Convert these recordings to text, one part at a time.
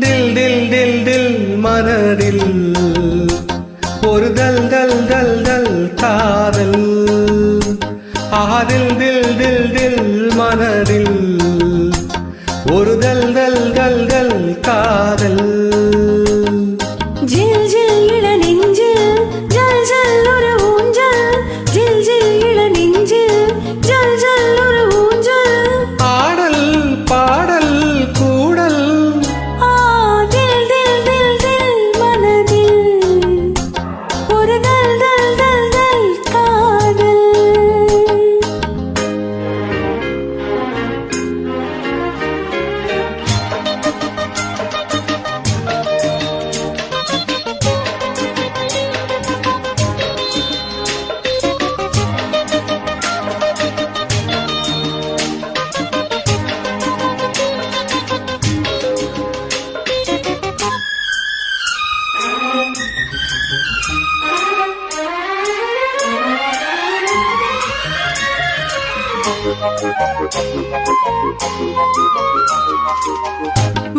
தில் தில் தில் தில் மனதில் ஒரு தல் தல் தல் தல் காதல். தில் தில் தில் தில் மனதில் ஒரு தல் தல் தல் தல் காதல். ஜில் ஜில் இள நெஞ்சில் ஜல் ஜல் ஒரு ஊஞ்சல். ஜில் ஜில் இள நெஞ்சில் ஜல் ஜல் ஒரு ஊஞ்சல். ஆடல் பாடல் கூடல். தில் தில் தில் தில் மனதில் ஒரு தல் தல் தல் தல் காதல்.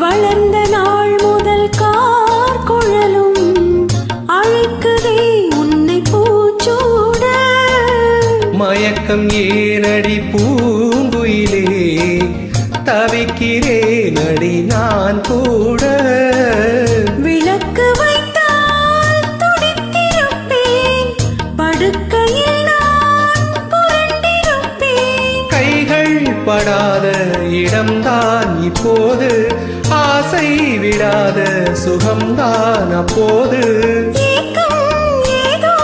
வளர்ந்த நாள் முதல் கார் குழலும் அழைக்குதே உன்னை பூச்சூட. மயக்கம் ஏனடி பூங்குயிலே தவிக்கிறேன் அடி நான் கூட. விளக்கு வைத்தால் துடித்திருப்பேன், படுக்கையில் நான் புரண்டிருப்பேன். கைகள் படாத இடம்தான் இப்போது, ஆசை விடாத சுகம்தான் அப்போது. ஏக்கம் ஏதோ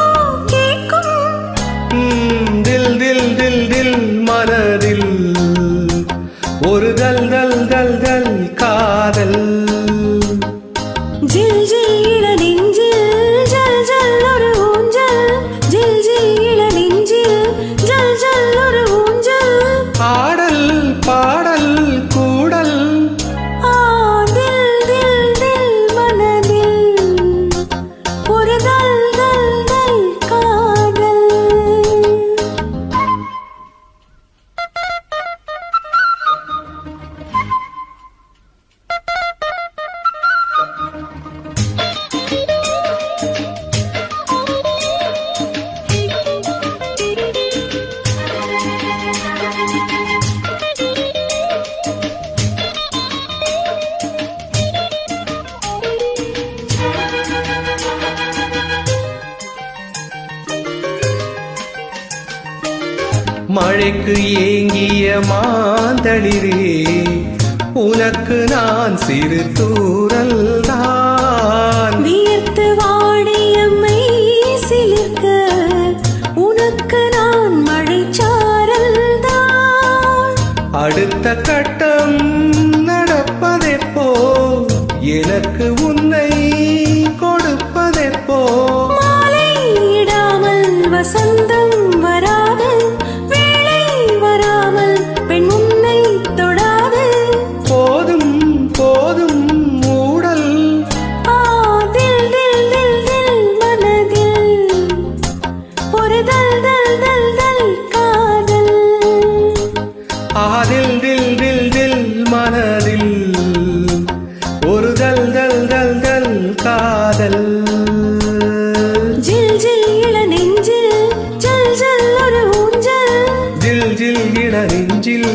கேட்கும். தில் தில் தில் தில் மனதில் ஒரு தல் தல் தல் தல் காதல். ஜில் ஜில் இள நெஞ்சில் ஜல் ஜல் ஒரு ஊஞ்சல். ஜில் ஜில் இள நெஞ்சில் ஜல் ஜல் ஒரு ஊஞ்சல். ஆடல் பாடல் கூடல். தில் தில் தில் மனதில் ஒரு தல் தல் தல் காதல். மழைக்கு ஏங்கிய மாந்தளிரே, உனக்கு நான் சிறு தூரல் தான். வியர்த்து வாடியம்மை சிலிர்க்க, உனக்கு நான் மழைச்சாரல் தான். அடுத்த கட்டம் நடப்பதெப்போ, எனக்கு உன்னை கொடுப்பதெப்போ. மாலையிடாமல் வசந்தம் வராது, வேளை வராமல் பெண் உன்னை தொடாது. போதும் போதும் மூடல். தில் தில் தில் தில் மனதில் ஒரு தல் தல் தல் தல் காதல். தில் தில் தில் தில் மனதில் ஒரு தல் தல் தல் தல் காதல். ஜில் ஜில் இள நெஞ்சில் ஜல் ஜல் ஒரு ஊஞ்சல். ஜில் ஜில் இள நெஞ்சில்